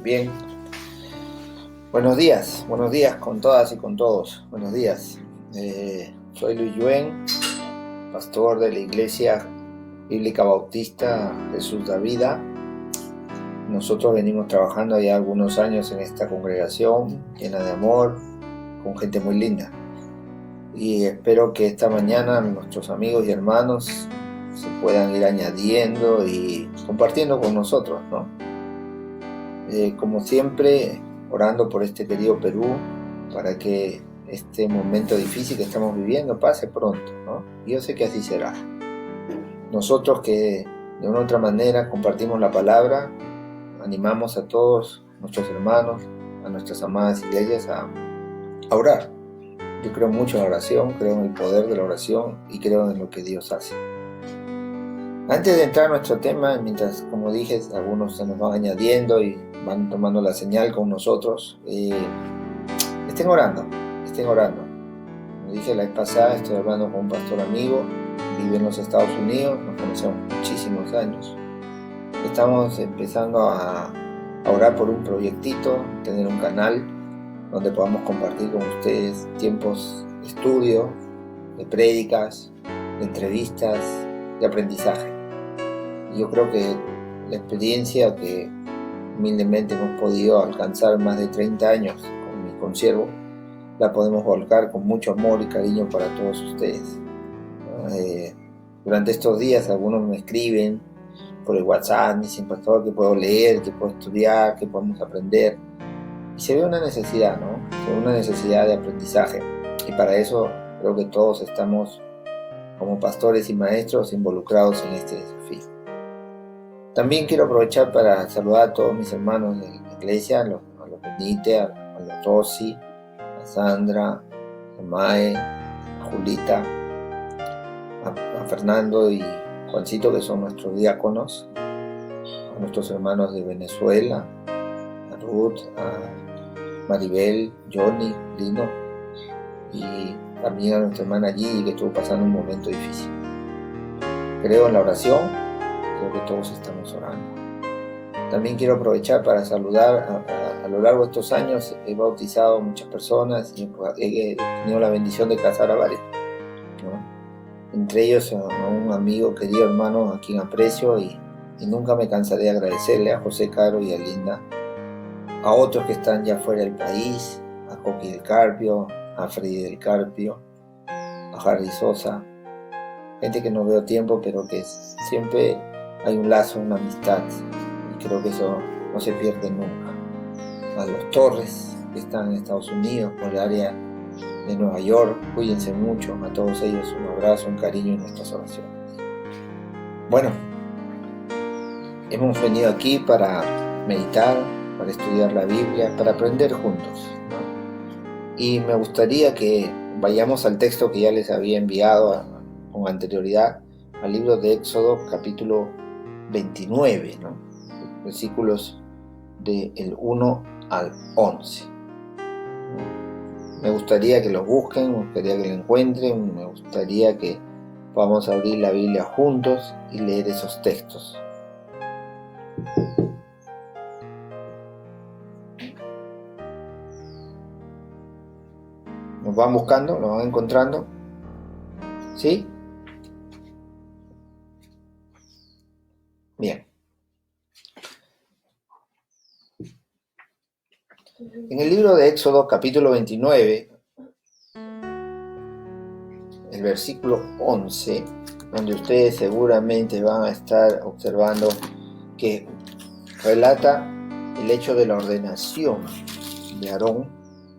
Bien, buenos días con todas y con todos. Buenos días. Soy Luis Yuen, pastor de la Iglesia Bíblica Bautista Jesús da Vida. Nosotros venimos trabajando ya algunos años en esta congregación llena de amor, con gente muy linda. Y espero que esta mañana nuestros amigos y hermanos se puedan ir añadiendo y compartiendo con nosotros, ¿no? Como siempre, orando por este querido Perú, para que este momento difícil que estamos viviendo pase pronto, ¿no? Y yo sé que así será. Nosotros que de una u otra manera compartimos la palabra, animamos a todos nuestros hermanos, a nuestras amadas iglesias a orar. Yo creo mucho en la oración, creo en el poder de la oración y creo en lo que Dios hace. Antes de entrar a nuestro tema, mientras, como dije, algunos se nos van añadiendo y van tomando la señal con nosotros, estén orando. Como dije la vez pasada, estoy hablando con un pastor amigo, vive en los Estados Unidos, nos conocemos muchísimos años. Estamos empezando a orar por un proyectito, tener un canal donde podamos compartir con ustedes tiempos de estudio, de prédicas, de entrevistas, de aprendizaje. Yo creo que la experiencia que humildemente hemos podido alcanzar más de 30 años con mi consiervo, la podemos volcar con mucho amor y cariño para todos ustedes. Durante estos días algunos me escriben por el WhatsApp, me dicen, pastor, que puedo leer, que puedo estudiar, que podemos aprender. Y se ve una necesidad, ¿no? Se ve una necesidad de aprendizaje. Y para eso creo que todos estamos como pastores y maestros involucrados en este desafío. También quiero aprovechar para saludar a todos mis hermanos de la iglesia, a los Benítez, a los Rossi, a Sandra, a Mae, a Julita, a Fernando y Juancito, que son nuestros diáconos, a nuestros hermanos de Venezuela, a Ruth, a Maribel, Johnny, Lino, y también a nuestra hermana Gigi, que estuvo pasando un momento difícil. Creo en la oración. Creo que todos estamos orando. También quiero aprovechar para saludar a lo largo de estos años. He bautizado a muchas personas y he tenido la bendición de casar a varios, ¿no? Entre ellos a un amigo, querido hermano, a quien aprecio y nunca me cansaré de agradecerle, a José Caro y a Linda, a otros que están ya fuera del país, a Coqui del Carpio, a Freddy del Carpio, a Harry Sosa, gente que no veo tiempo, pero que siempre hay un lazo, una amistad, y creo que eso no se pierde nunca. A los Torres, que están en Estados Unidos, por el área de Nueva York, cuídense mucho. A todos ellos un abrazo, un cariño en nuestras oraciones. Bueno, hemos venido aquí para meditar, para estudiar la Biblia, para aprender juntos, ¿no? Y me gustaría que vayamos al texto que ya les había enviado con anterioridad, al libro de Éxodo, capítulo 29, ¿no? Versículos del 1 al 11. Me gustaría que los busquen, me gustaría que lo encuentren, me gustaría que podamos abrir la Biblia juntos y leer esos textos. ¿Nos van buscando? ¿Nos van encontrando? ¿Sí? Bien. En el libro de Éxodo, capítulo 29, el versículo 11, donde ustedes seguramente van a estar observando que relata el hecho de la ordenación de Aarón,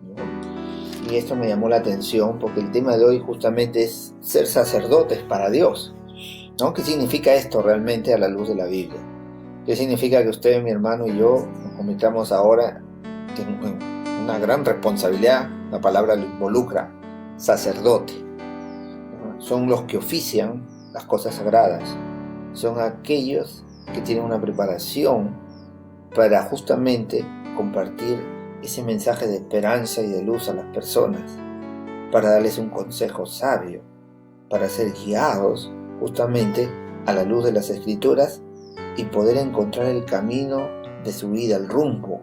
¿no? Y esto me llamó la atención porque el tema de hoy justamente es ser sacerdotes para Dios, ¿no? ¿Qué significa esto realmente a la luz de la Biblia? ¿Qué significa que usted, mi hermano y yo nos convirtamos ahora en una gran responsabilidad? La palabra lo involucra, sacerdote. Son los que ofician las cosas sagradas, son aquellos que tienen una preparación para justamente compartir ese mensaje de esperanza y de luz a las personas, para darles un consejo sabio, para ser guiados justamente a la luz de las Escrituras y poder encontrar el camino de su vida, el rumbo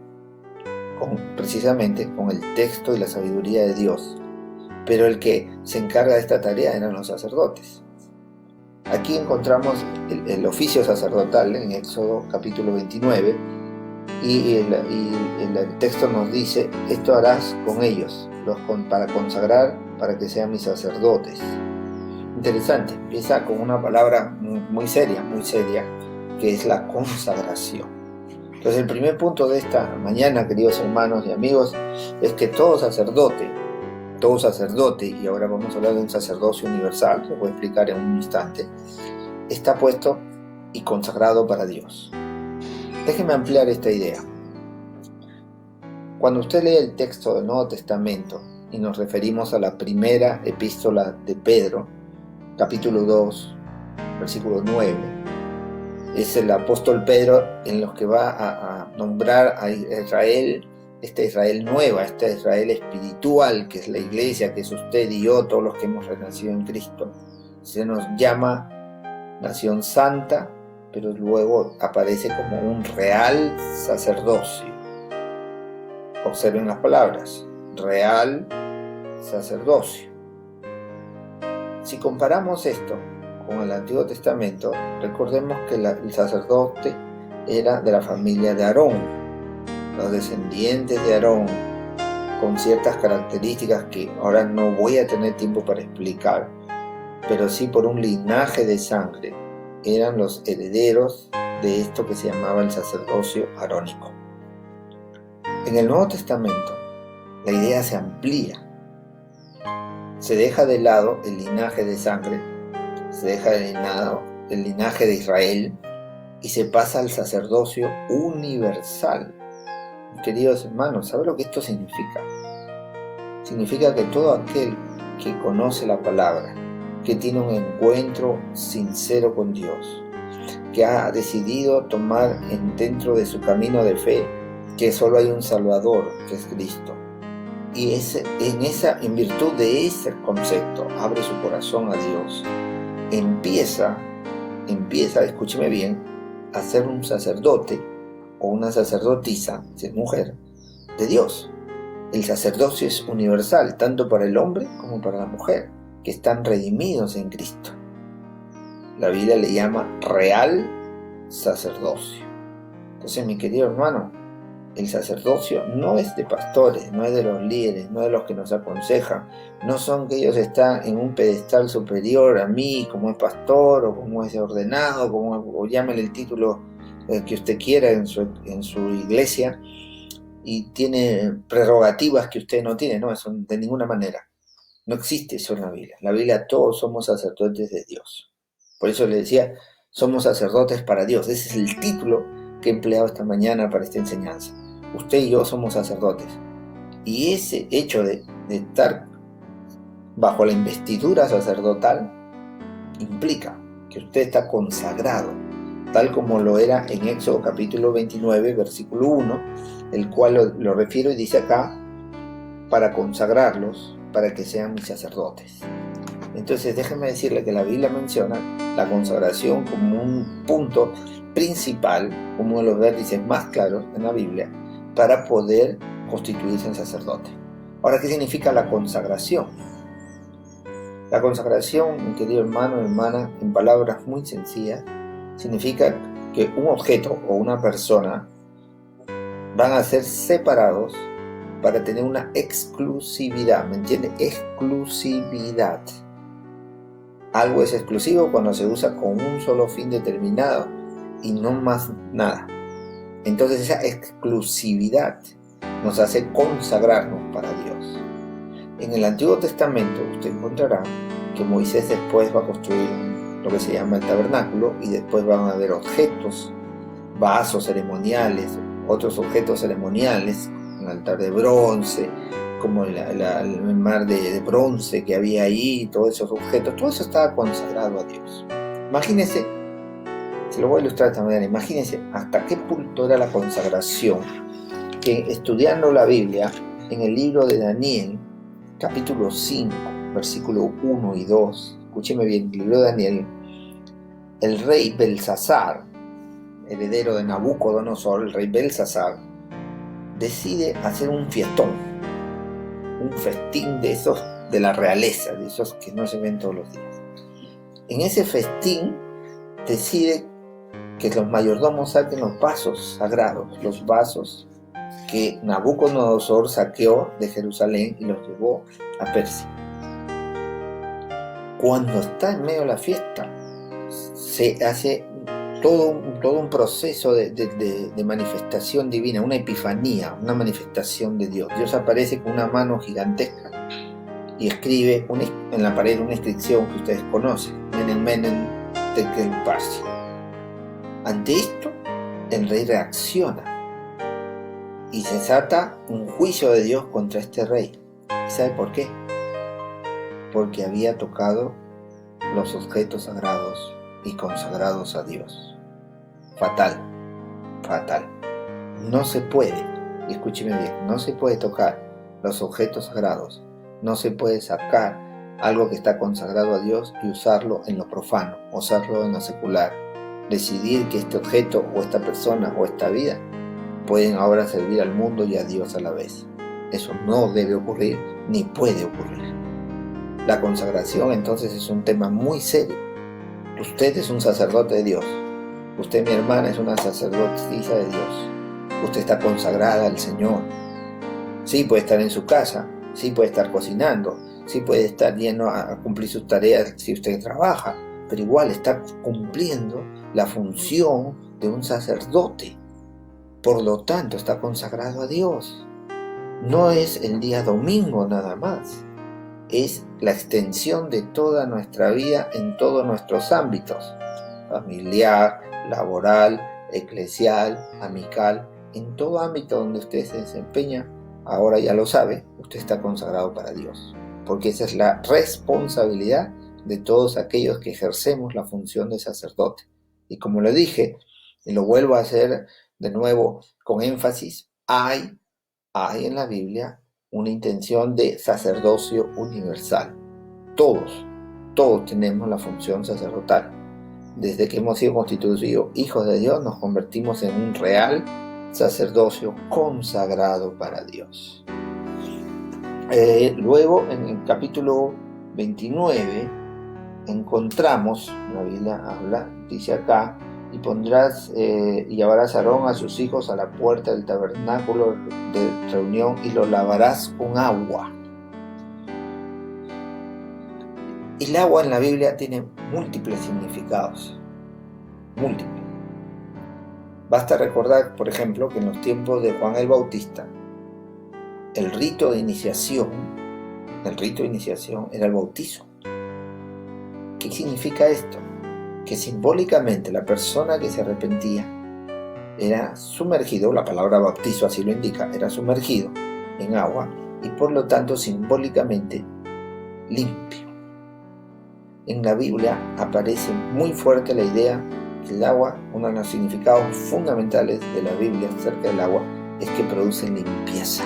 precisamente con el texto y la sabiduría de Dios. Pero el que se encarga de esta tarea eran los sacerdotes. Aquí encontramos el oficio sacerdotal en Éxodo capítulo 29 y el texto nos dice: esto harás con ellos, para consagrar, para que sean mis sacerdotes. Interesante, empieza con una palabra muy seria, que es la consagración. Entonces el primer punto de esta mañana, queridos hermanos y amigos, es que todo sacerdote, y ahora vamos a hablar de un sacerdocio universal, lo voy a explicar en un instante, está puesto y consagrado para Dios. Déjenme ampliar esta idea. Cuando usted lee el texto del Nuevo Testamento y nos referimos a la primera epístola de Pedro, capítulo 2, versículo 9, es el apóstol Pedro en los que va a nombrar a Israel, esta Israel nueva, esta Israel espiritual, que es la iglesia, que es usted y yo, todos los que hemos renacido en Cristo. Se nos llama nación santa, pero luego aparece como un real sacerdocio. Observen las palabras: real sacerdocio. Si comparamos esto con el Antiguo Testamento, recordemos que el sacerdote era de la familia de Aarón, los descendientes de Aarón, con ciertas características que ahora no voy a tener tiempo para explicar, pero sí por un linaje de sangre, eran los herederos de esto que se llamaba el sacerdocio arónico. En el Nuevo Testamento, la idea se amplía. Se deja de lado el linaje de sangre, se deja de lado el linaje de Israel y se pasa al sacerdocio universal. Queridos hermanos, ¿saben lo que esto significa? Significa que todo aquel que conoce la palabra, que tiene un encuentro sincero con Dios, que ha decidido tomar dentro de su camino de fe que solo hay un Salvador, que es Cristo, y en virtud de ese concepto abre su corazón a Dios, empieza, escúcheme bien, a ser un sacerdote o una sacerdotisa, si es mujer, de Dios. El sacerdocio es universal, tanto para el hombre como para la mujer, que están redimidos en Cristo. La Biblia le llama real sacerdocio. Entonces, mi querido hermano, el sacerdocio no es de pastores, no es de los líderes, no es de los que nos aconsejan, no son que ellos están en un pedestal superior a mí, como es pastor o como es ordenado, o llámele el título que usted quiera en su iglesia, y tiene prerrogativas que usted no tiene. No, eso de ninguna manera. No existe eso en la Biblia. En la Biblia todos somos sacerdotes de Dios. Por eso le decía, somos sacerdotes para Dios. Ese es el título que he empleado esta mañana para esta enseñanza. Usted y yo somos sacerdotes. Y ese hecho de estar bajo la investidura sacerdotal implica que usted está consagrado, tal como lo era en Éxodo capítulo 29, versículo 1, el cual lo refiero y dice acá: para consagrarlos, para que sean mis sacerdotes. Entonces déjeme decirle que la Biblia menciona la consagración como un punto principal, como uno de los vértices más claros en la Biblia, para poder constituirse en sacerdote. Ahora, ¿qué significa la consagración? La consagración, mi querido hermano y hermana, en palabras muy sencillas, significa que un objeto o una persona van a ser separados para tener una exclusividad, ¿me entiende? Exclusividad. Algo es exclusivo cuando se usa con un solo fin determinado y no más nada. Entonces esa exclusividad nos hace consagrarnos para Dios. En el Antiguo Testamento usted encontrará que Moisés después va a construir lo que se llama el tabernáculo, y después van a haber objetos, vasos ceremoniales, otros objetos ceremoniales, un altar de bronce, como el mar de bronce que había ahí, todos esos objetos, todo eso estaba consagrado a Dios. Imagínense, se lo voy a ilustrar de esta manera, imagínense hasta qué punto era la consagración, que estudiando la Biblia, en el libro de Daniel, capítulo 5, versículo 1 y 2, escúcheme bien, el libro de Daniel, el rey Belsasar, heredero de Nabucodonosor, el rey Belsasar, decide hacer un fiestón, un festín de esos de la realeza, de esos que no se ven todos los días. En ese festín decide que los mayordomos saquen los vasos sagrados, los vasos que Nabucodonosor saqueó de Jerusalén y los llevó a Persia. Cuando está en medio de la fiesta, se hace todo un proceso de manifestación divina, una epifanía, una manifestación de Dios. Dios aparece con una mano gigantesca y escribe en la pared una inscripción que ustedes conocen, Menen Menen Tekel Parsi. Ante esto, el rey reacciona y se desata un juicio de Dios contra este rey. ¿Y sabe por qué? Porque había tocado los objetos sagrados y consagrados a Dios. Fatal, fatal. No se puede, escúcheme bien, no se puede tocar los objetos sagrados, no se puede sacar algo que está consagrado a Dios y usarlo en lo profano, usarlo en lo secular. Decidir que este objeto o esta persona o esta vida pueden ahora servir al mundo y a Dios a la vez. Eso no debe ocurrir ni puede ocurrir. La consagración entonces es un tema muy serio. Usted es un sacerdote de Dios. Usted, mi hermana, es una sacerdotisa de Dios. Usted está consagrada al Señor. Sí puede estar en su casa, sí puede estar cocinando, sí puede estar yendo a cumplir sus tareas si usted trabaja, pero igual está cumpliendo la función de un sacerdote. Por lo tanto, está consagrado a Dios. No es el día domingo nada más. Es la extensión de toda nuestra vida en todos nuestros ámbitos. Familiar, laboral, eclesial, amical. En todo ámbito donde usted se desempeña, ahora ya lo sabe, usted está consagrado para Dios. Porque esa es la responsabilidad de todos aquellos que ejercemos la función de sacerdote. Y como lo dije, y lo vuelvo a hacer de nuevo con énfasis, hay en la Biblia una intención de sacerdocio universal. Todos tenemos la función sacerdotal. Desde que hemos sido constituidos hijos de Dios, nos convertimos en un real sacerdocio consagrado para Dios. Luego, en el capítulo 29, encontramos, la Biblia habla, dice acá, y pondrás y llevarás a Aarón a sus hijos a la puerta del tabernáculo de reunión y lo lavarás con agua. Y el agua en la Biblia tiene múltiples significados, múltiples. Basta recordar, por ejemplo, que en los tiempos de Juan el Bautista, el rito de iniciación era el bautizo. ¿Qué significa esto? Que simbólicamente la persona que se arrepentía era sumergido, la palabra bautizo así lo indica, era sumergido en agua y por lo tanto simbólicamente limpio. En la Biblia aparece muy fuerte la idea que el agua, uno de los significados fundamentales de la Biblia acerca del agua, es que produce limpieza.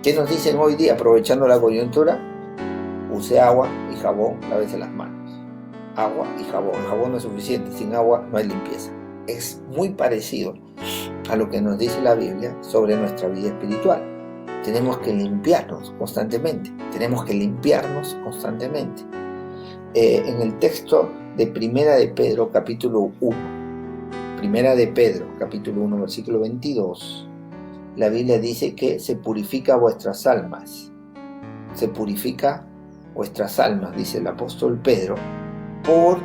¿Qué nos dicen hoy día aprovechando la coyuntura? Use agua y jabón, lávese las manos. Agua y jabón. El jabón no es suficiente, sin agua no hay limpieza. Es muy parecido a lo que nos dice la Biblia sobre nuestra vida espiritual. Tenemos que limpiarnos constantemente. En el texto de Primera de Pedro, capítulo 1, versículo 22, la Biblia dice que se purifica vuestras almas. Se purifica vuestras almas, dice el apóstol Pedro, por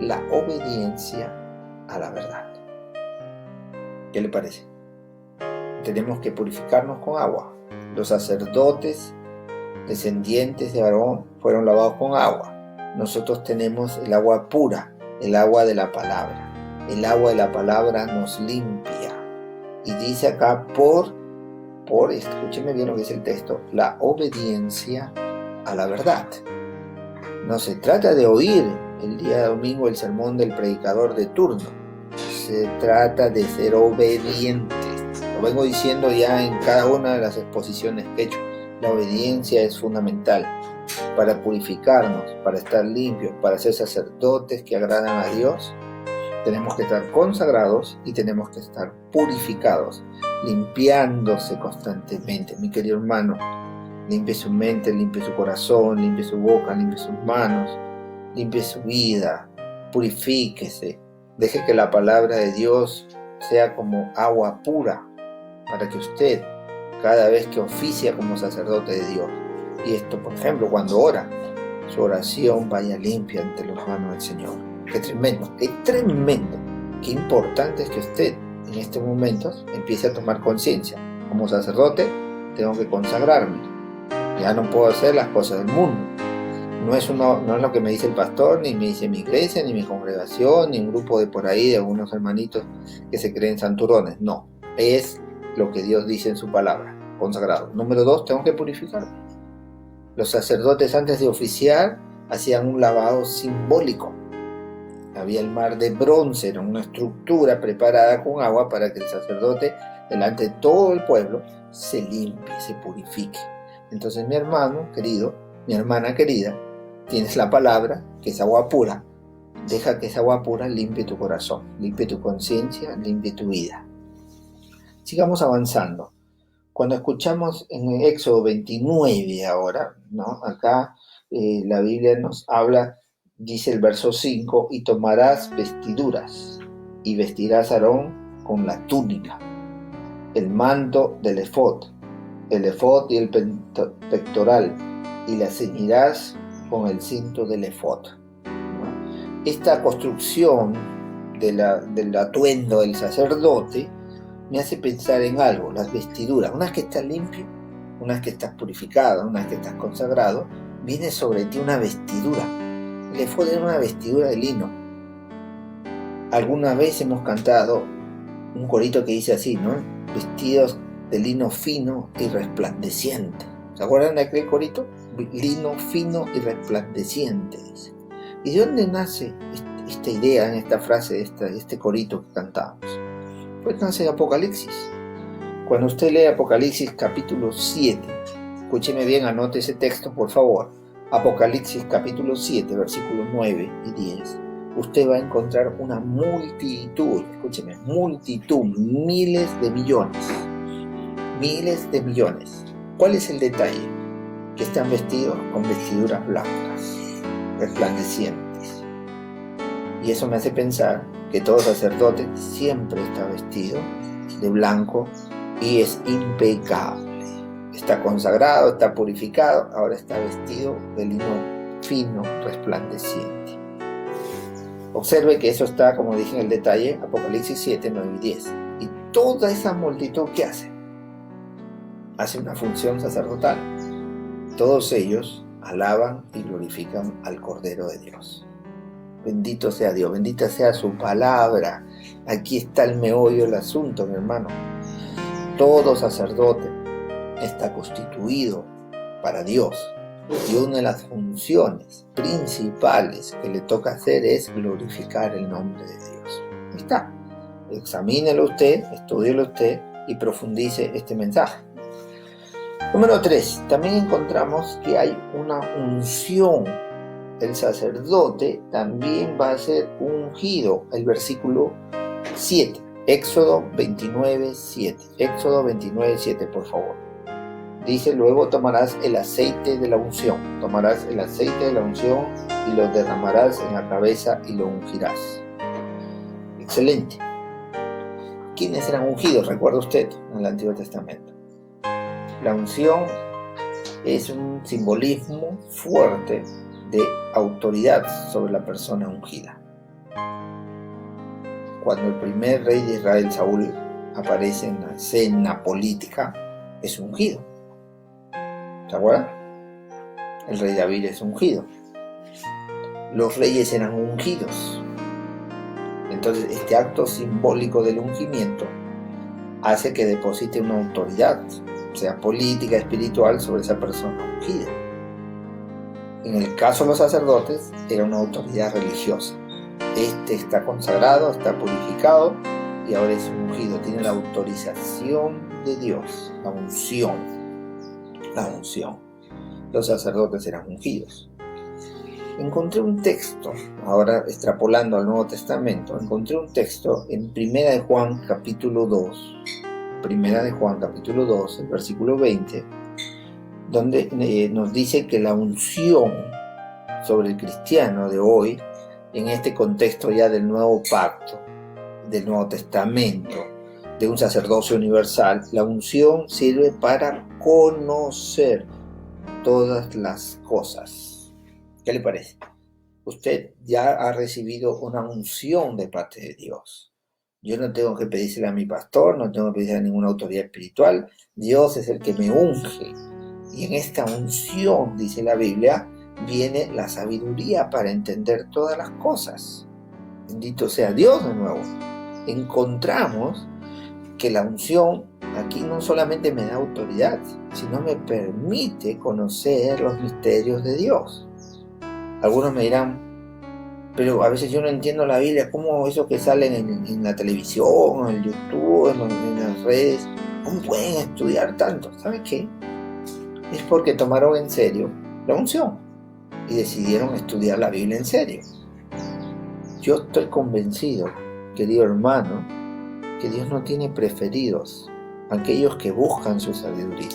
la obediencia a la verdad. ¿Qué le parece? Tenemos que purificarnos con agua. Los sacerdotes descendientes de Aarón fueron lavados con agua. Nosotros tenemos el agua pura, el agua de la palabra. El agua de la palabra nos limpia. Y dice acá escúcheme bien lo que dice el texto, la obediencia a la verdad. No se trata de oír el día domingo el sermón del predicador de turno. Se trata de ser obedientes. Lo vengo diciendo ya en cada una de las exposiciones que he hecho. La obediencia es fundamental para purificarnos, para estar limpios, para ser sacerdotes que agradan a Dios. Tenemos que estar consagrados y tenemos que estar purificados. limpiándose constantemente. Mi querido hermano, limpie su mente, limpie su corazón, limpie su boca, limpie sus manos, limpie su vida, purifíquese. Deje que la palabra de Dios sea como agua pura para que usted, cada vez que oficia como sacerdote de Dios, y esto, por ejemplo, cuando ora, su oración vaya limpia ante los manos del Señor. Qué tremendo, qué importante es que usted en estos momentos empiece a tomar conciencia. Como sacerdote tengo que consagrarme, ya no puedo hacer las cosas del mundo. No es lo que me dice el pastor, ni me dice mi iglesia, ni mi congregación, ni un grupo de por ahí de algunos hermanitos que se creen santurones. No, es lo que Dios dice en su palabra, consagrado. Número 2, tengo que purificarme. Los sacerdotes, antes de oficiar, hacían un lavado simbólico. Había el mar de bronce, era una estructura preparada con agua para que el sacerdote, delante de todo el pueblo, se limpie, se purifique. Entonces, mi hermano querido, mi hermana querida, tienes la palabra, que es agua pura. Deja que esa agua pura limpie tu corazón, limpie tu conciencia, limpie tu vida. Sigamos avanzando. Cuando escuchamos en Éxodo 29 ahora, ¿no? Acá la Biblia nos habla, dice el verso 5, y tomarás vestiduras, y vestirás a Aarón con la túnica, el manto del efod y el pectoral, y la ceñirás con el cinto del efod, ¿no? Esta construcción del atuendo del sacerdote me hace pensar en algo, las vestiduras. Una vez que estás limpio, una vez que estás purificado, una vez que estás consagrado, viene sobre ti una vestidura. El efod era una vestidura de lino. Alguna vez hemos cantado un corito que dice así, ¿no? Vestidos de lino fino y resplandeciente. ¿Se acuerdan de aquel corito? Lino fino y resplandeciente, dice. ¿Y de dónde nace esta idea en esta frase, este corito que cantamos? Pues nace de Apocalipsis. Cuando usted lee Apocalipsis capítulo 7, escúcheme bien, anote ese texto por favor. Apocalipsis capítulo 7, versículos 9 y 10. Usted va a encontrar una multitud, escúcheme, multitud, miles de millones. ¿Cuál es el detalle? Que están vestidos con vestiduras blancas, resplandecientes. Y eso me hace pensar que todo sacerdote siempre está vestido de blanco y es impecable. Está consagrado, está purificado, ahora está vestido de lino fino, resplandeciente. Observe que eso está, como dije en el detalle, Apocalipsis 7, 9 y 10. Y toda esa multitud, ¿qué hace? Hace una función sacerdotal. Todos ellos alaban y glorifican al Cordero de Dios. Bendito sea Dios, bendita sea su palabra. Aquí está el meollo del asunto, mi hermano. Todo sacerdote está constituido para Dios. Y una de las funciones principales que le toca hacer es glorificar el nombre de Dios. Ahí está. Examínelo usted, estúdielo usted y profundice este mensaje. Número 3. También encontramos que hay una unción. El sacerdote también va a ser ungido. El versículo 7. Éxodo 29, 7. Éxodo 29, 7, por favor. Dice, luego tomarás el aceite de la unción. Tomarás el aceite de la unción y lo derramarás en la cabeza y lo ungirás. Excelente. ¿Quiénes eran ungidos? ¿Recuerda usted en el Antiguo Testamento? La unción es un simbolismo fuerte de autoridad sobre la persona ungida. Cuando el primer rey de Israel, Saúl, aparece en la escena política, es ungido. ¿Se acuerdan? El rey David es ungido. Los reyes eran ungidos. Entonces, este acto simbólico del ungimiento hace que deposite una autoridad, sea política, espiritual, sobre esa persona ungida. En el caso de los sacerdotes, era una autoridad religiosa. Este está consagrado, está purificado y ahora es ungido. Tiene la autorización de Dios, la unción. Los sacerdotes eran ungidos. Encontré un texto, ahora extrapolando al Nuevo Testamento, encontré un texto en 1 de Juan capítulo 2, Primera de Juan, capítulo 2, el versículo 20, donde nos dice que la unción sobre el cristiano de hoy, en este contexto ya del nuevo pacto, del Nuevo Testamento, de un sacerdocio universal, la unción sirve para conocer todas las cosas. ¿Qué le parece? Usted ya ha recibido una unción de parte de Dios. Yo no tengo que pedírsela a mi pastor, no tengo que pedírsela a ninguna autoridad espiritual. Dios es el que me unge. Y en esta unción, dice la Biblia, viene la sabiduría para entender todas las cosas. Bendito sea Dios de nuevo. Encontramos que la unción aquí no solamente me da autoridad, sino me permite conocer los misterios de Dios. Algunos me dirán, pero a veces yo no entiendo la Biblia, ¿cómo eso que salen en la televisión, en YouTube, en las redes, cómo pueden estudiar tanto? ¿Sabe qué? Es porque tomaron en serio la unción y decidieron estudiar la Biblia en serio. Yo estoy convencido, querido hermano, que Dios no tiene preferidos, aquellos que buscan su sabiduría,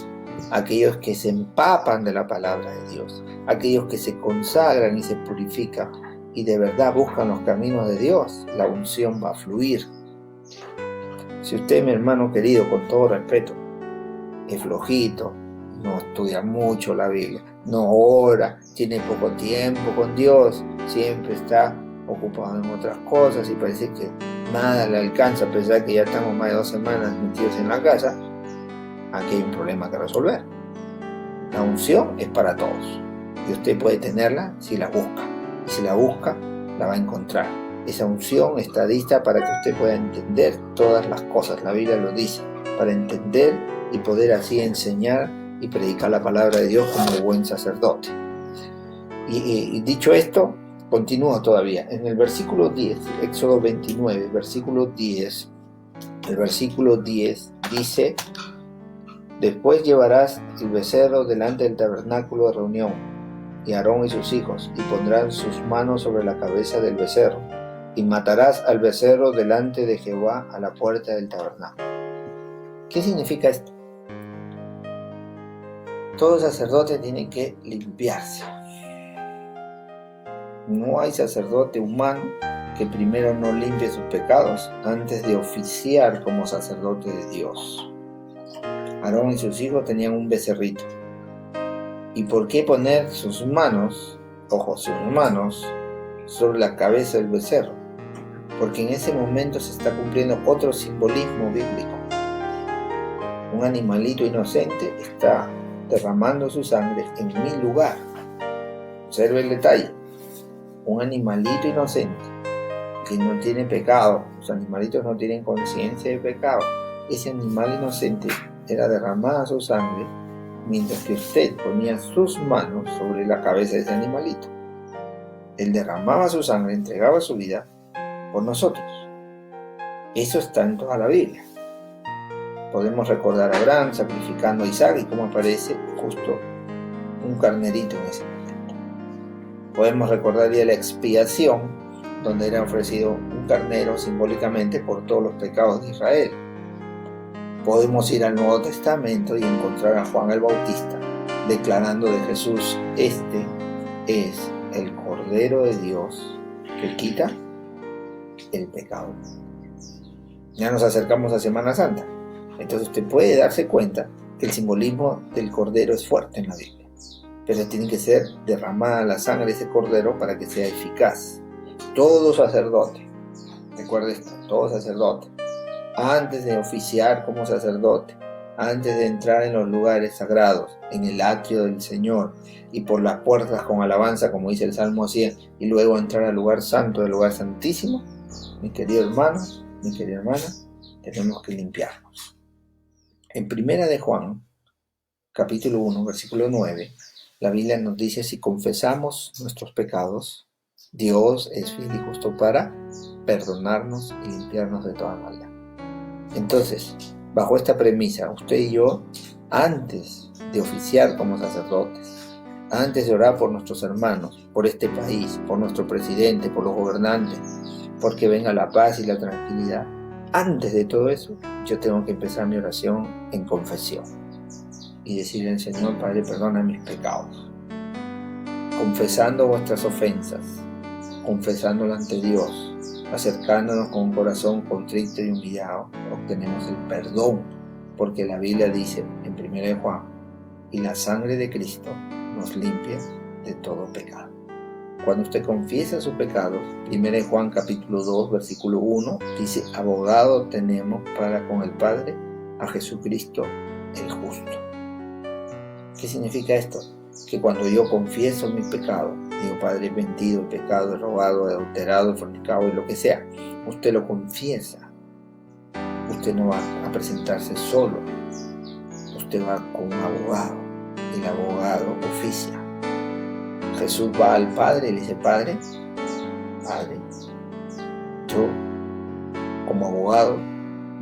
aquellos que se empapan de la palabra de Dios, aquellos que se consagran y se purifican y de verdad buscan los caminos de Dios, la unción va a fluir. Si usted, mi hermano querido, con todo respeto, es flojito, no estudia mucho la Biblia, no ora, tiene poco tiempo con Dios, siempre está ocupado en otras cosas y parece que nada le alcanza, a pesar de que ya estamos más de 2 semanas metidos en la casa, aquí hay un problema que resolver. La unción es para todos y usted puede tenerla si la busca, y si la busca la va a encontrar. Esa unción está lista para que usted pueda entender todas las cosas, la Biblia lo dice, para entender y poder así enseñar y predicar la palabra de Dios como buen sacerdote. Y dicho esto, continúa todavía. En el versículo 10, Éxodo 29, versículo 10, el versículo 10 dice: después llevarás el becerro delante del tabernáculo de reunión, y Aarón y sus hijos, y pondrán sus manos sobre la cabeza del becerro, y matarás al becerro delante de Jehová a la puerta del tabernáculo. ¿Qué significa esto? Todo sacerdote tiene que limpiarse. No hay sacerdote humano que primero no limpie sus pecados antes de oficiar como sacerdote de Dios. Aarón y sus hijos tenían un becerrito. ¿Y por qué poner sus manos sobre la cabeza del becerro? Porque en ese momento se está cumpliendo otro simbolismo bíblico. Un animalito inocente está derramando su sangre en mi lugar. Observe el detalle. Un animalito inocente que no tiene pecado, los animalitos no tienen conciencia de pecado, ese animal inocente era derramada su sangre mientras que usted ponía sus manos sobre la cabeza de ese animalito. Él derramaba su sangre, entregaba su vida por nosotros. Eso está en toda la Biblia. Podemos recordar a Abraham sacrificando a Isaac y cómo aparece justo un carnerito en ese momento. Podemos recordar ya la expiación, donde era ofrecido un carnero simbólicamente por todos los pecados de Israel. Podemos ir al Nuevo Testamento y encontrar a Juan el Bautista declarando de Jesús: este es el Cordero de Dios que quita el pecado. Ya nos acercamos a Semana Santa, entonces usted puede darse cuenta que el simbolismo del Cordero es fuerte en la Biblia, pero tiene que ser derramada la sangre de ese Cordero para que sea eficaz. Todo sacerdote, recuerde esto, todo sacerdote, antes de oficiar como sacerdote, antes de entrar en los lugares sagrados, en el atrio del Señor y por las puertas con alabanza, como dice el Salmo 100, y luego entrar al lugar santo, al lugar santísimo, mi querido hermano, mi querida hermana, tenemos que limpiarnos. En Primera de Juan, capítulo 1, versículo 9, la Biblia nos dice: si confesamos nuestros pecados, Dios es fiel y justo para perdonarnos y limpiarnos de toda maldad. Entonces, bajo esta premisa, usted y yo, antes de oficiar como sacerdotes, antes de orar por nuestros hermanos, por este país, por nuestro presidente, por los gobernantes, porque venga la paz y la tranquilidad, antes de todo eso, yo tengo que empezar mi oración en confesión y decirle al Señor: Padre, perdona mis pecados, confesando vuestras ofensas, confesándolas ante Dios, acercándonos con un corazón contrito y humillado, obtenemos el perdón, porque la Biblia dice en 1 de Juan: y la sangre de Cristo nos limpia de todo pecado. Cuando usted confiesa sus pecados, 1 de Juan capítulo 2, versículo 1, dice: abogado tenemos para con el Padre a Jesucristo el justo. ¿Qué significa esto? Que cuando yo confieso mis pecados, digo: Padre, he mentido, he pecado, he robado, he adulterado, he fornicado y lo que sea, usted lo confiesa. Usted no va a presentarse solo, usted va con un abogado, y el abogado oficia. Jesús va al Padre y le dice: Padre, yo como abogado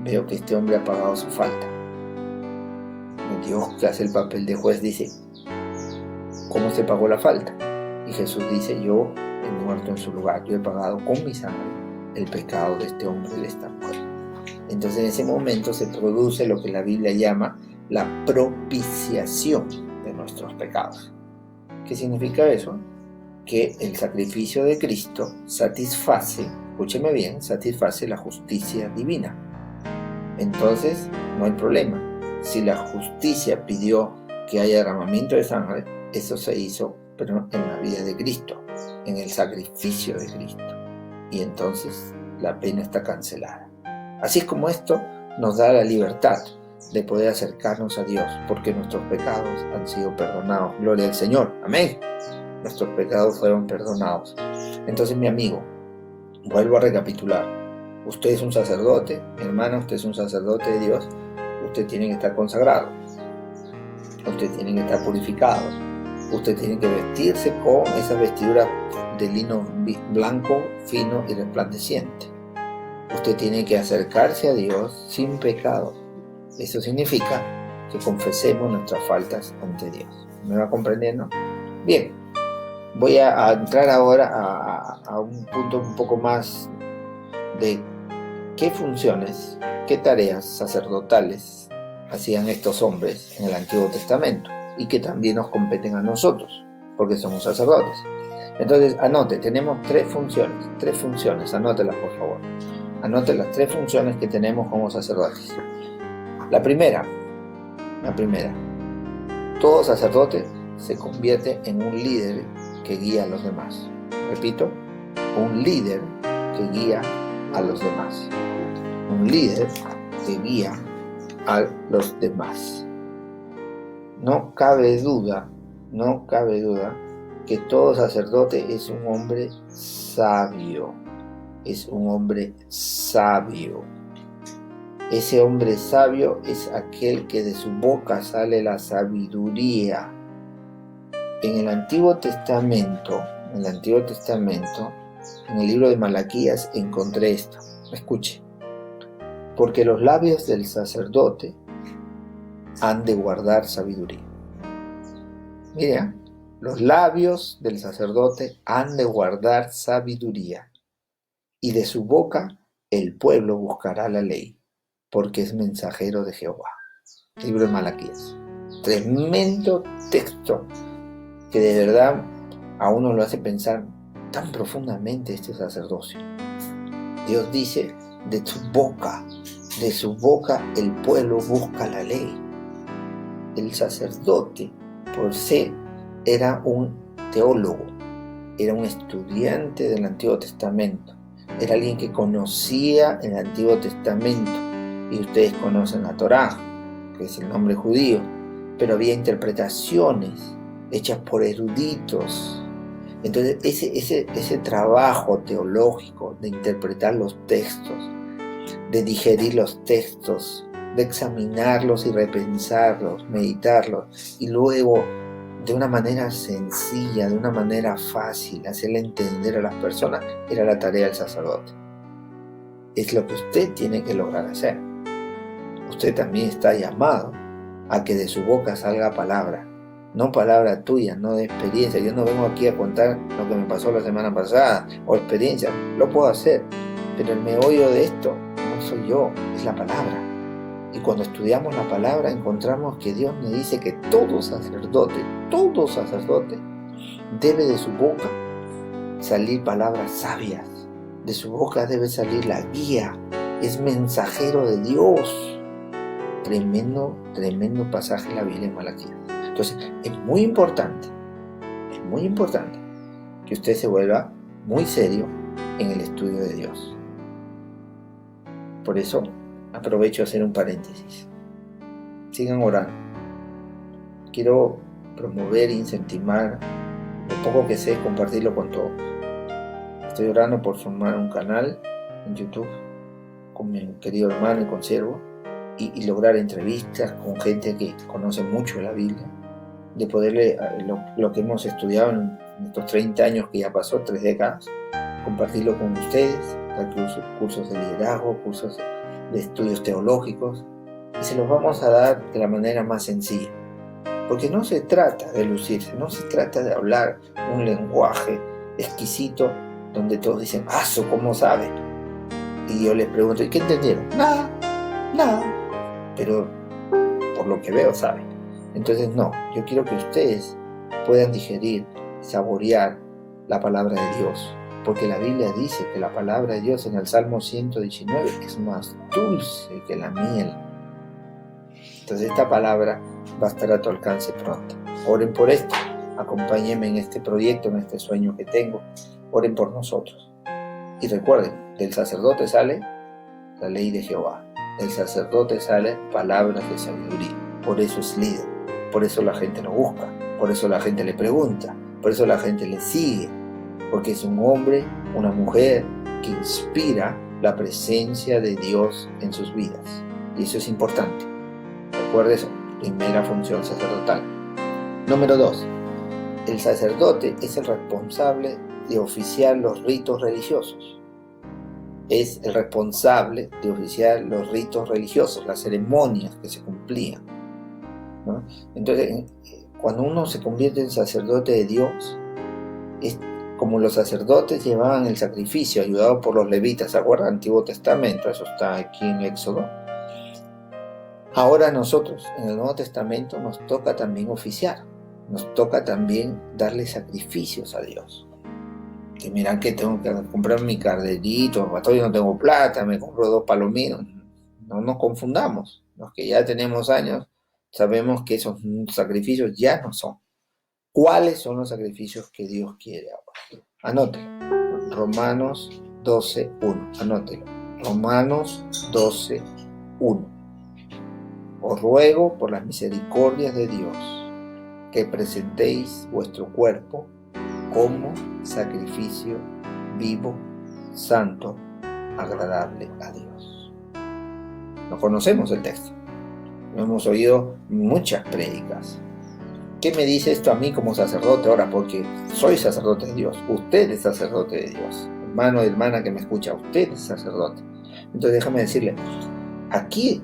veo que este hombre ha pagado su falta. Y Dios, que hace el papel de juez, dice: ¿cómo se pagó la falta? Y Jesús dice: yo he muerto en su lugar, yo he pagado con mi sangre el pecado de este hombre y de esta mujer. Entonces en ese momento se produce lo que la Biblia llama la propiciación de nuestros pecados. ¿Qué significa eso? Que el sacrificio de Cristo satisface, escúcheme bien, satisface la justicia divina. Entonces no hay problema. Si la justicia pidió que haya derramamiento de sangre, eso se hizo, pero en la vida de Cristo, en el sacrificio de Cristo. Y entonces la pena está cancelada. Así es como esto nos da la libertad de poder acercarnos a Dios, porque nuestros pecados han sido perdonados. Gloria al Señor. Amén. Nuestros pecados fueron perdonados. Entonces, mi amigo, vuelvo a recapitular. Usted es un sacerdote, mi hermana, usted es un sacerdote de Dios. Usted tiene que estar consagrado. Usted tiene que estar purificado. Usted tiene que vestirse con esa vestidura de lino blanco, fino y resplandeciente. Usted tiene que acercarse a Dios sin pecado. Eso significa que confesemos nuestras faltas ante Dios. ¿Me va comprendiendo? Bien, voy a entrar ahora a un punto un poco más de qué funciones, qué tareas sacerdotales hacían estos hombres en el Antiguo Testamento y que también nos competen a nosotros, porque somos sacerdotes. Entonces, anote, tenemos tres funciones, anótelas por favor. Anote las tres funciones que tenemos como sacerdotes. La primera, todo sacerdote se convierte en un líder que guía a los demás. Repito, un líder que guía a los demás. Un líder que guía a los demás. No cabe duda que todo sacerdote es un hombre sabio. Es un hombre sabio. Ese hombre sabio es aquel que de su boca sale la sabiduría. En el Antiguo Testamento, en el libro de Malaquías, encontré esto. Escuche. Porque los labios del sacerdote han de guardar sabiduría. Mira, los labios del sacerdote han de guardar sabiduría, y de su boca el pueblo buscará la ley, porque es mensajero de Jehová. Libro de Malaquías. Tremendo texto que de verdad a uno lo hace pensar tan profundamente este sacerdocio. Dios dice: de su boca el pueblo busca la ley. El sacerdote por sí era un teólogo, era un estudiante del Antiguo Testamento, era alguien que conocía el Antiguo Testamento. Y ustedes conocen la Torá, que es el nombre judío, pero había interpretaciones hechas por eruditos. Entonces ese trabajo teológico de interpretar los textos, de digerir los textos, de examinarlos y repensarlos, meditarlos, y luego de una manera sencilla, de una manera fácil, hacerle entender a las personas, era la tarea del sacerdote. Es lo que usted tiene que lograr hacer. Usted también está llamado a que de su boca salga palabra, no palabra tuya, no de experiencia. Yo no vengo aquí a contar lo que me pasó la semana pasada o experiencia, lo puedo hacer, pero el meollo de esto no soy yo, es la palabra. Y cuando estudiamos la palabra encontramos que Dios nos dice que todo sacerdote debe de su boca salir palabras sabias. De su boca debe salir la guía. Es mensajero de Dios. Tremendo pasaje en la Biblia en Malaquías. Entonces, es muy importante que usted se vuelva muy serio en el estudio de Dios. Por eso, aprovecho a hacer un paréntesis. Sigan orando. Quiero promover e incentivar lo poco que sé, compartirlo con todos. Estoy orando por formar un canal en YouTube con mi querido hermano y consiervo y lograr entrevistas con gente que conoce mucho de la Biblia, de poderle lo que hemos estudiado en estos 30 años que ya pasó, 3 décadas, compartirlo con ustedes, dar cursos de liderazgo, cursos de estudios teológicos, y se los vamos a dar de la manera más sencilla. Porque no se trata de lucirse, no se trata de hablar un lenguaje exquisito donde todos dicen, ¡aso, cómo sabe! Y yo les pregunto, ¿y qué entendieron? Nada, pero por lo que veo saben. Entonces no, yo quiero que ustedes puedan digerir, saborear la palabra de Dios, porque la Biblia dice que la palabra de Dios en el Salmo 119 es más dulce que la miel. Entonces esta palabra va a estar a tu alcance pronto. Oren por esto, acompáñenme en este proyecto, en este sueño que tengo. Oren por nosotros. Y recuerden, del sacerdote sale la ley de Jehová. Del sacerdote sale palabras de sabiduría. Por eso es líder. Por eso la gente lo busca. Por eso la gente le pregunta. Por eso la gente le sigue. Porque es un hombre, una mujer que inspira la presencia de Dios en sus vidas. Y eso es importante. Recuerde eso. Primera función sacerdotal. Número 2. El sacerdote es el responsable de oficiar los ritos religiosos. Es el responsable de oficiar los ritos religiosos, las ceremonias que se cumplían, ¿no? Entonces, cuando uno se convierte en sacerdote de Dios, es como los sacerdotes llevaban el sacrificio, ayudados por los levitas. ¿Se acuerdan? Antiguo Testamento, eso está aquí en Éxodo. Ahora nosotros, en el Nuevo Testamento, nos toca también oficiar, nos toca también darle sacrificios a Dios. Que miran que tengo que comprar mi carderito, todavía no tengo plata, me compro 2 palominos. No nos confundamos. Los que ya tenemos años sabemos que esos sacrificios ya no son. ¿Cuáles son los sacrificios que Dios quiere ahora? Anótelo. Romanos 12:1. Anótelo. Romanos 12:1. Os ruego por las misericordias de Dios que presentéis vuestro cuerpo como sacrificio vivo, santo, agradable a Dios. No conocemos el texto. No hemos oído muchas prédicas. ¿Qué me dice esto a mí como sacerdote ahora? Porque soy sacerdote de Dios. Usted es sacerdote de Dios. Hermano y hermana que me escucha, usted es sacerdote. Entonces déjame decirle, aquí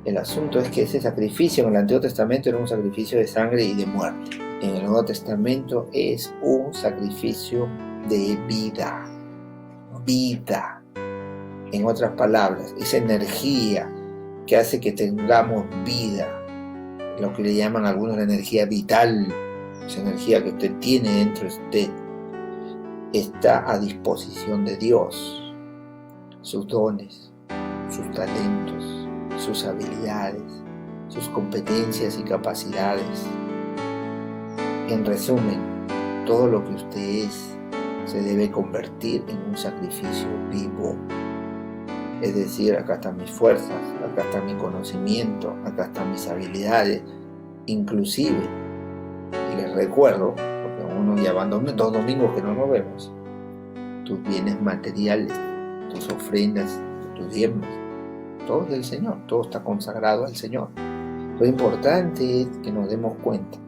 el asunto es que ese sacrificio en el Antiguo Testamento era un sacrificio de sangre y de muerte. En el Nuevo Testamento es un sacrificio de vida. Vida. En otras palabras, esa energía que hace que tengamos vida. Lo que le llaman algunos la energía vital. Esa energía que usted tiene dentro de usted está a disposición de Dios. Sus dones, sus talentos, sus habilidades, sus competencias y capacidades. En resumen, todo lo que usted es se debe convertir en un sacrificio vivo. Es decir, acá están mis fuerzas, acá está mi conocimiento, acá están mis habilidades, inclusive, y les recuerdo, porque uno ya van 2 domingos que no nos vemos, tus bienes materiales, tus ofrendas, tus diezmos, todo es del Señor, todo está consagrado al Señor. Lo importante es que nos demos cuenta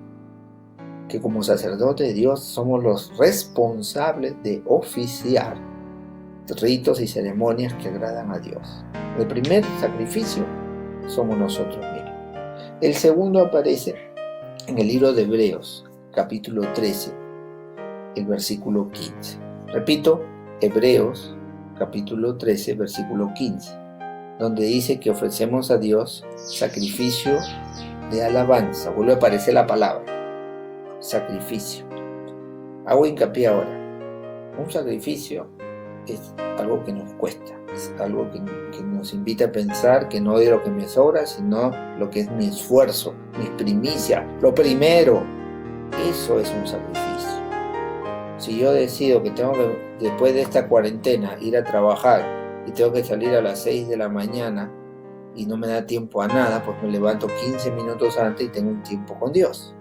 que como sacerdotes de Dios somos los responsables de oficiar ritos y ceremonias que agradan a Dios. El primer sacrificio somos nosotros mismos. El segundo aparece en el libro de Hebreos, capítulo 13, el versículo 15. Repito, Hebreos, capítulo 13, versículo 15. donde dice que ofrecemos a Dios sacrificio de alabanza. Vuelve a aparecer la palabra, sacrificio. Hago hincapié ahora. Un sacrificio es algo que nos cuesta, es algo que nos invita a pensar que no de lo que me sobra, sino lo que es mi esfuerzo, mis primicias, lo primero. Eso es un sacrificio. Si yo decido que tengo que, después de esta cuarentena, ir a trabajar y tengo que salir a las 6 de la mañana y no me da tiempo a nada, pues me levanto 15 minutos antes y tengo un tiempo con Dios.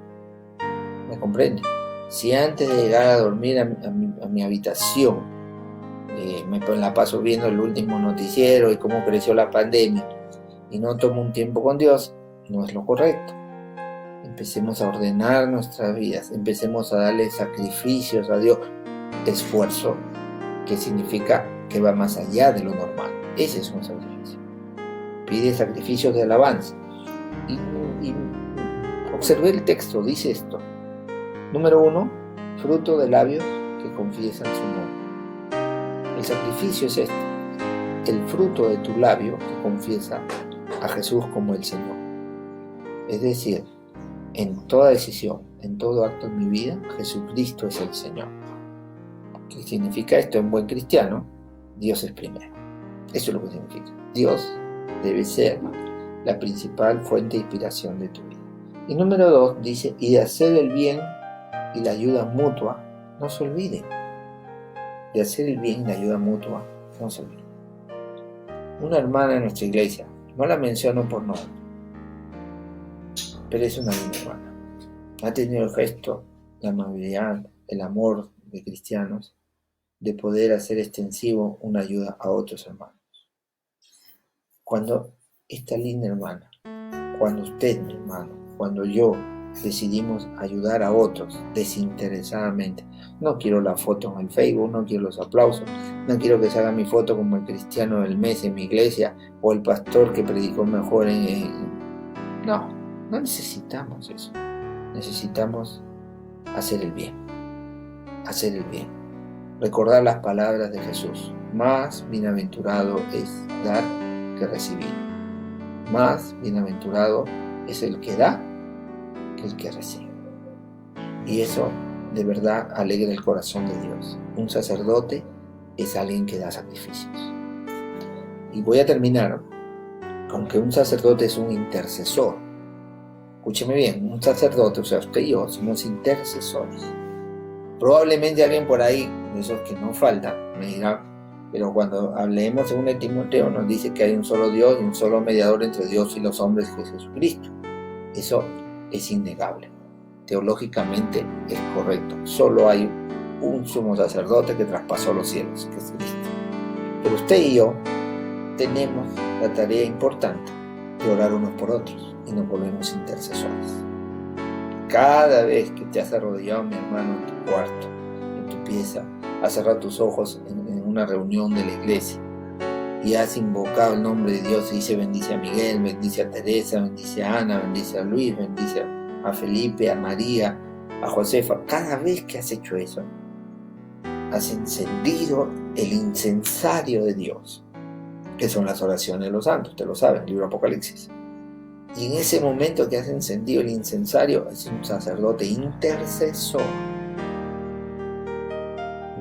¿Me comprende? Si antes de llegar a dormir a mi habitación me la paso viendo el último noticiero y cómo creció la pandemia y no tomo un tiempo con Dios, no es lo correcto. Empecemos a ordenar nuestras vidas, empecemos a darle sacrificios a Dios, esfuerzo, que significa que va más allá de lo normal. Ese es un sacrificio. Pide sacrificios de alabanza. Y observé el texto, dice esto. Número 1, fruto de labios que confiesan su nombre. El sacrificio es este, el fruto de tu labio que confiesa a Jesús como el Señor. Es decir, en toda decisión, en todo acto en mi vida, Jesucristo es el Señor. ¿Qué significa esto en buen cristiano? Dios es primero. Eso es lo que significa. Dios debe ser la principal fuente de inspiración de tu vida. Y número 2 dice, y de hacer el bien y la ayuda mutua, no se olviden. De hacer el bien y la ayuda mutua, no se olviden. Una hermana de nuestra iglesia, no la menciono por nombre, pero es una linda hermana. Ha tenido el gesto, la amabilidad, el amor de cristianos, de poder hacer extensivo una ayuda a otros hermanos. Cuando esta linda hermana, cuando usted, mi hermano, cuando yo decidimos ayudar a otros desinteresadamente, no quiero la foto en el Facebook, no quiero los aplausos, no quiero que se haga mi foto como el cristiano del mes en mi iglesia o el pastor que predicó mejor No necesitamos eso. Necesitamos hacer el bien. Hacer el bien. Recordar las palabras de Jesús. Más bienaventurado es dar que recibir. Más bienaventurado es el que da que el que recibe. Y eso de verdad alegra el corazón de Dios. Un sacerdote es alguien que da sacrificios. Y voy a terminar con que un sacerdote es un intercesor. Escúcheme bien, un sacerdote, o sea, usted y yo, somos intercesores. Probablemente alguien por ahí, de esos que no falta, me dirá, pero cuando hablemos en 1 Timoteo nos dice que hay un solo Dios y un solo mediador entre Dios y los hombres, que es Jesucristo. Eso es innegable. Teológicamente es correcto. Solo hay un sumo sacerdote que traspasó los cielos, que es Cristo. Pero usted y yo tenemos la tarea importante de orar unos por otros y nos volvemos intercesores. Cada vez que te has arrodillado, mi hermano, en tu cuarto, en tu pieza, has cerrado tus ojos en una reunión de la iglesia y has invocado el nombre de Dios y dice bendice a Miguel, bendice a Teresa, bendice a Ana, bendice a Luis, bendice a Felipe, a María, a Josefa. Cada vez que has hecho eso, has encendido el incensario de Dios, que son las oraciones de los santos, te lo saben, el libro Apocalipsis. Y en ese momento que has encendido el incensario, es un sacerdote intercesor.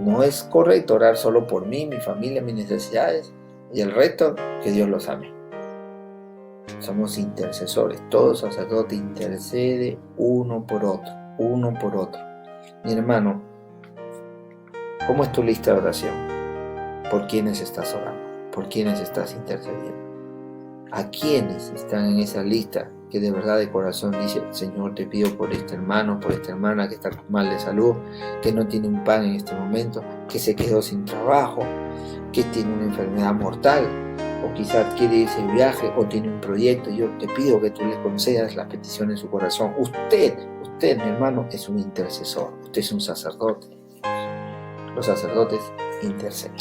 No es correcto orar solo por mí, mi familia, mis necesidades y el resto, que Dios los ame. Somos intercesores, todo sacerdote intercede uno por otro, uno por otro. Mi hermano, ¿cómo es tu lista de oración? ¿Por quiénes estás orando? ¿Por quiénes estás intercediendo? ¿A quiénes están en esa lista que de verdad de corazón dice, Señor, te pido por este hermano, por esta hermana que está mal de salud, que no tiene un pan en este momento, que se quedó sin trabajo, que tiene una enfermedad mortal, o quizás quiere irse de viaje, o tiene un proyecto? Yo te pido que tú le concedas la petición en su corazón. Usted, mi hermano, es un intercesor, usted es un sacerdote. Los sacerdotes interceden.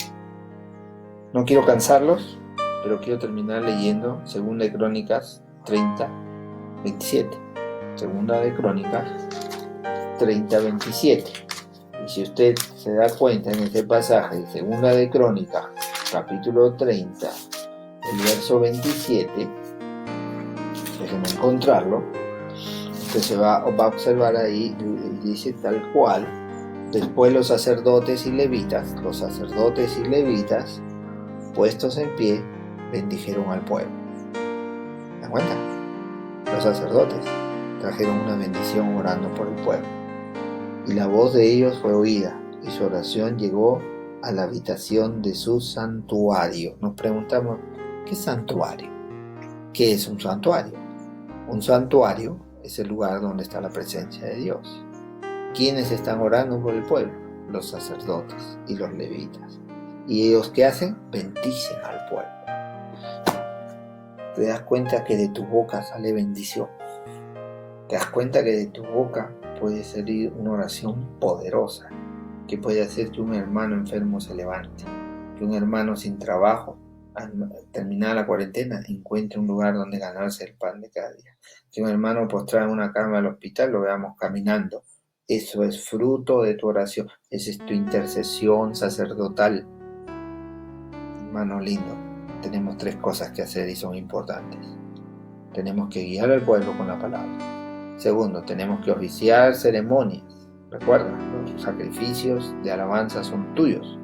No quiero cansarlos, pero quiero terminar leyendo 2 de Crónicas 30, 27. 2 de Crónicas 30, 27. Y si usted se da cuenta en este pasaje de 2 de Crónicas, capítulo 30, el verso 27, déjenme encontrarlo. Usted va a observar ahí, dice tal cual: después los sacerdotes y levitas, puestos en pie, bendijeron al pueblo. ¿Se dan cuenta? Los sacerdotes trajeron una bendición orando por el pueblo, y la voz de ellos fue oída, y su oración llegó a la habitación de su santuario. Nos preguntamos, ¿qué santuario? ¿Qué es un santuario? Un santuario es el lugar donde está la presencia de Dios. ¿Quiénes están orando por el pueblo? Los sacerdotes y los levitas. ¿Y ellos qué hacen? Bendicen al pueblo. Te das cuenta que de tu boca sale bendición. Te das cuenta que de tu boca puede salir una oración poderosa, que puede hacer que un hermano enfermo se levante, que un hermano sin trabajo, al terminar la cuarentena, encuentre un lugar donde ganarse el pan de cada día. Que un hermano postrado en una cama al hospital lo veamos caminando. Eso es fruto de tu oración. Esa es tu intercesión sacerdotal. Hermano lindo, tenemos 3 cosas que hacer y son importantes. Tenemos que guiar al pueblo con la palabra. Segundo, tenemos que oficiar ceremonias. Recuerda, los sacrificios de alabanza son tuyos.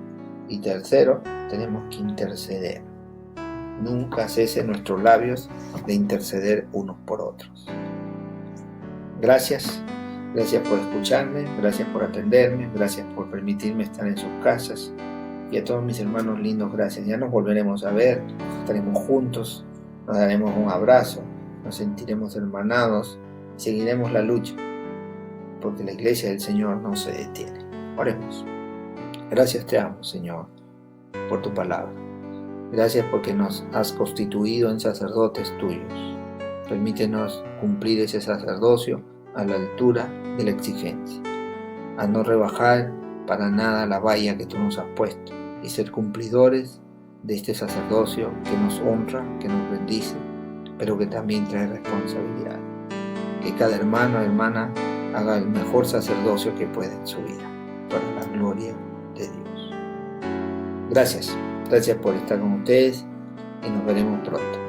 Y tercero, tenemos que interceder. Nunca cese nuestros labios de interceder unos por otros. Gracias por escucharme, gracias por atenderme, gracias por permitirme estar en sus casas. Y a todos mis hermanos lindos, gracias. Ya nos volveremos a ver, estaremos juntos, nos daremos un abrazo, nos sentiremos hermanados, seguiremos la lucha, porque la iglesia del Señor no se detiene. Oremos. Gracias te amo, Señor, por tu palabra. Gracias porque nos has constituido en sacerdotes tuyos. Permítenos cumplir ese sacerdocio a la altura de la exigencia, a no rebajar para nada la valla que tú nos has puesto y ser cumplidores de este sacerdocio que nos honra, que nos bendice, pero que también trae responsabilidad. Que cada hermano o hermana haga el mejor sacerdocio que pueda en su vida, para la gloria de Dios. Gracias por estar con ustedes y nos veremos pronto.